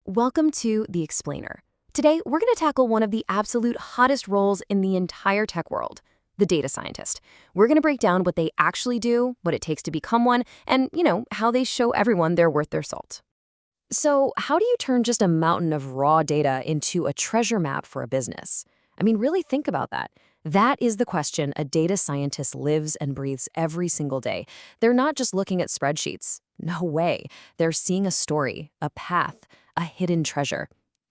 Welcome to The Explainer. Today, we're going to tackle one of the absolute hottest roles in the entire tech world, the data scientist. We're going to break down what they actually do, what it takes to become one, and, how they show everyone they're worth their salt. So, how do you turn just a mountain of raw data into a treasure map for a business? I mean, really think about that. That is the question a data scientist lives and breathes every single day. They're not just looking at spreadsheets. No way. They're seeing a story, a path, a hidden treasure.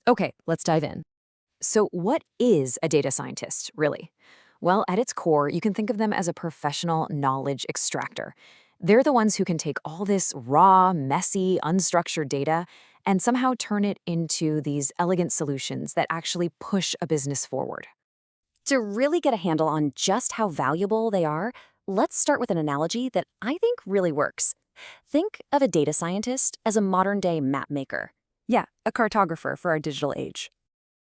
Okay, let's dive in. So what is a data scientist, really? Well, at its core, you can think of them as a professional knowledge extractor. They're the ones who can take all this raw, messy, unstructured data and somehow turn it into these elegant solutions that actually push a business forward. To really get a handle on just how valuable they are, let's start with an analogy that I think really works. Think of a data scientist as a modern-day map maker. Yeah, a cartographer for our digital age.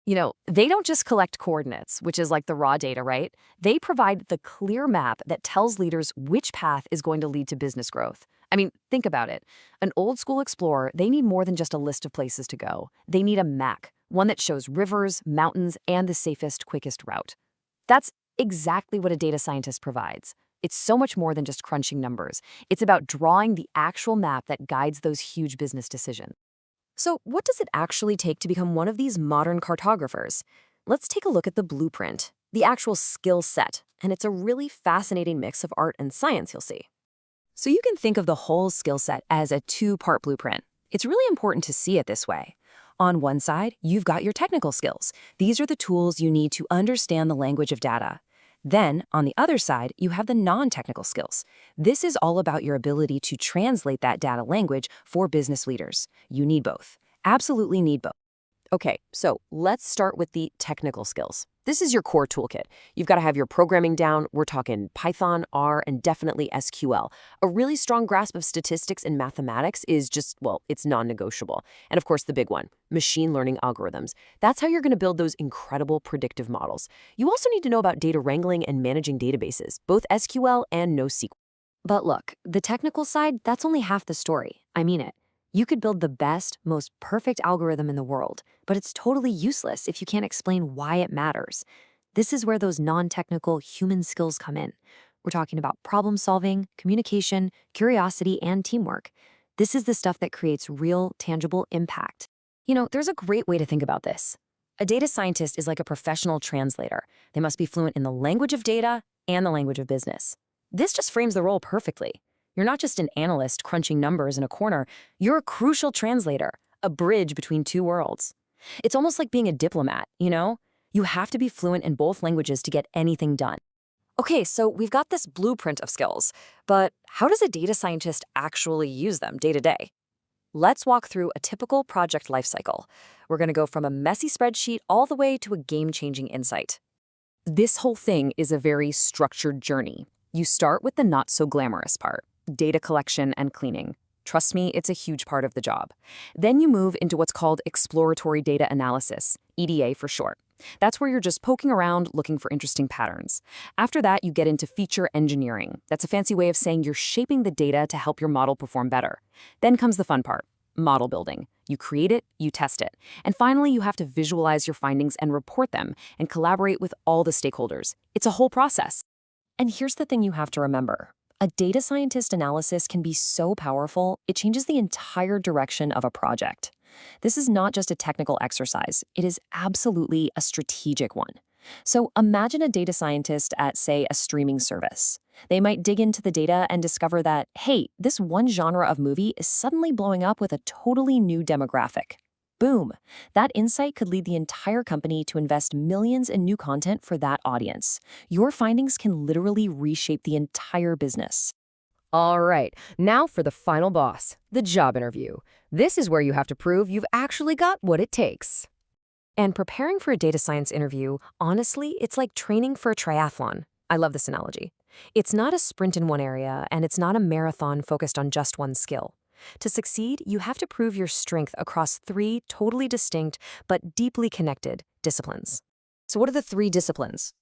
They don't just collect coordinates, which is like the raw data, right? They provide the clear map that tells leaders which path is going to lead to business growth. I mean, think about it. An old school explorer, they need more than just a list of places to go. They need a map, one that shows rivers, mountains, and the safest, quickest route. That's exactly what a data scientist provides. It's so much more than just crunching numbers. It's about drawing the actual map that guides those huge business decisions. So what does it actually take to become one of these modern cartographers? Let's take a look at the blueprint, the actual skill set, and it's a really fascinating mix of art and science, you'll see. So you can think of the whole skill set as a two-part blueprint. It's really important to see it this way. On one side, you've got your technical skills. These are the tools you need to understand the language of data. Then, on the other side, you have the non-technical skills. This is all about your ability to translate that data language for business leaders. You need both. Absolutely need both. Okay, so let's start with the technical skills. This is your core toolkit. You've got to have your programming down. We're talking Python, R, and definitely SQL. A really strong grasp of statistics and mathematics is just, well, it's non-negotiable. And of course, the big one, machine learning algorithms. That's how you're going to build those incredible predictive models. You also need to know about data wrangling and managing databases, both SQL and NoSQL. But look, the technical side, that's only half the story. I mean it. You could build the best, most perfect algorithm in the world, but it's totally useless if you can't explain why it matters. This is where those non-technical human skills come in. We're talking about problem solving, communication, curiosity, and teamwork. This is the stuff that creates real, tangible impact. There's a great way to think about this. A data scientist is like a professional translator. They must be fluent in the language of data and the language of business. This just frames the role perfectly. You're not just an analyst crunching numbers in a corner. You're a crucial translator, a bridge between two worlds. It's almost like being a diplomat, You have to be fluent in both languages to get anything done. Okay, so we've got this blueprint of skills, but how does a data scientist actually use them day to day? Let's walk through a typical project lifecycle. We're going to go from a messy spreadsheet all the way to a game-changing insight. This whole thing is a very structured journey. You start with the not-so-glamorous part. Data collection and cleaning. Trust me, it's a huge part of the job. Then you move into what's called exploratory data analysis, EDA for short. That's where you're just poking around looking for interesting patterns. After that, you get into feature engineering. That's a fancy way of saying you're shaping the data to help your model perform better. Then comes the fun part, model building. You create it, you test it. And finally, you have to visualize your findings and report them and collaborate with all the stakeholders. It's a whole process. And here's the thing you have to remember. A data scientist analysis can be so powerful, it changes the entire direction of a project. This is not just a technical exercise, it is absolutely a strategic one. So imagine a data scientist at, say, a streaming service. They might dig into the data and discover that, hey, this one genre of movie is suddenly blowing up with a totally new demographic. Boom! That insight could lead the entire company to invest millions in new content for that audience. Your findings can literally reshape the entire business. All right, now for the final boss, the job interview. This is where you have to prove you've actually got what it takes. And preparing for a data science interview, honestly, it's like training for a triathlon. I love this analogy. It's not a sprint in one area, and it's not a marathon focused on just one skill. To succeed, you have to prove your strength across three totally distinct but deeply connected disciplines. So what are the three disciplines?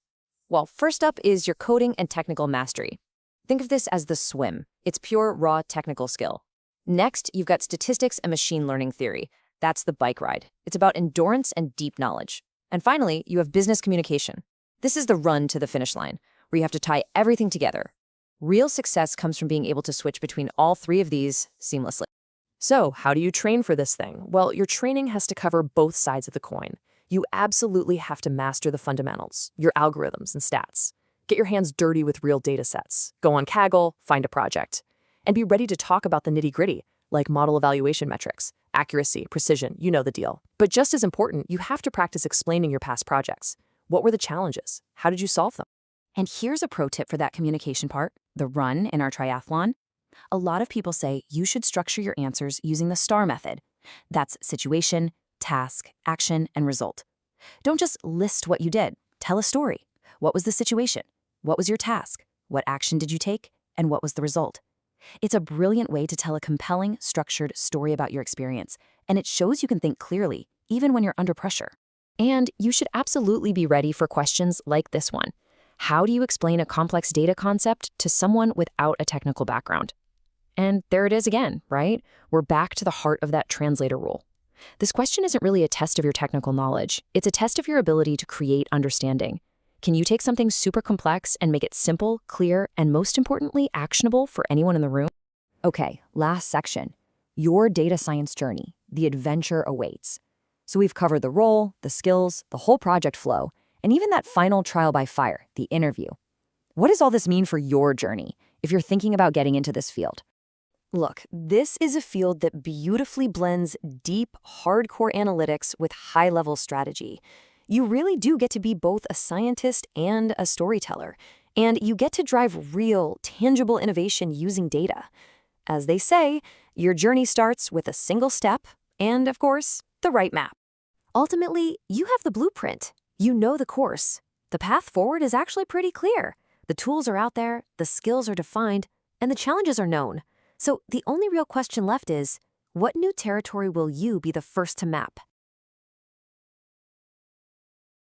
Well, first up is your coding and technical mastery. Think of this as the swim. It's pure, raw technical skill. Next, you've got statistics and machine learning theory. That's the bike ride. It's about endurance and deep knowledge. And finally, you have business communication. This is the run to the finish line, where you have to tie everything together. Real success comes from being able to switch between all three of these seamlessly. So, how do you train for this thing? Well, your training has to cover both sides of the coin. You absolutely have to master the fundamentals, your algorithms and stats. Get your hands dirty with real data sets. Go on Kaggle, find a project. And be ready to talk about the nitty-gritty, like model evaluation metrics, accuracy, precision, you know the deal. But just as important, you have to practice explaining your past projects. What were the challenges? How did you solve them? And here's a pro tip for that communication part, the run in our triathlon. A lot of people say you should structure your answers using the STAR method. That's situation, task, action, and result. Don't just list what you did. Tell a story. What was the situation? What was your task? What action did you take? And what was the result? It's a brilliant way to tell a compelling, structured story about your experience, and it shows you can think clearly, even when you're under pressure. And you should absolutely be ready for questions like this one. How do you explain a complex data concept to someone without a technical background? And there it is again, right? We're back to the heart of that translator rule. This question isn't really a test of your technical knowledge. It's a test of your ability to create understanding. Can you take something super complex and make it simple, clear, and most importantly, actionable for anyone in the room? Okay, last section. Your data science journey. The adventure awaits. So we've covered the role, the skills, the whole project flow, and even that final trial by fire, the interview. What does all this mean for your journey if you're thinking about getting into this field? Look, this is a field that beautifully blends deep, hardcore analytics with high-level strategy. You really do get to be both a scientist and a storyteller, and you get to drive real, tangible innovation using data. As they say, your journey starts with a single step and, of course, the right map. Ultimately, you have the blueprint. You know the course. The path forward is actually pretty clear. The tools are out there, the skills are defined, and the challenges are known. So the only real question left is, what new territory will you be the first to map?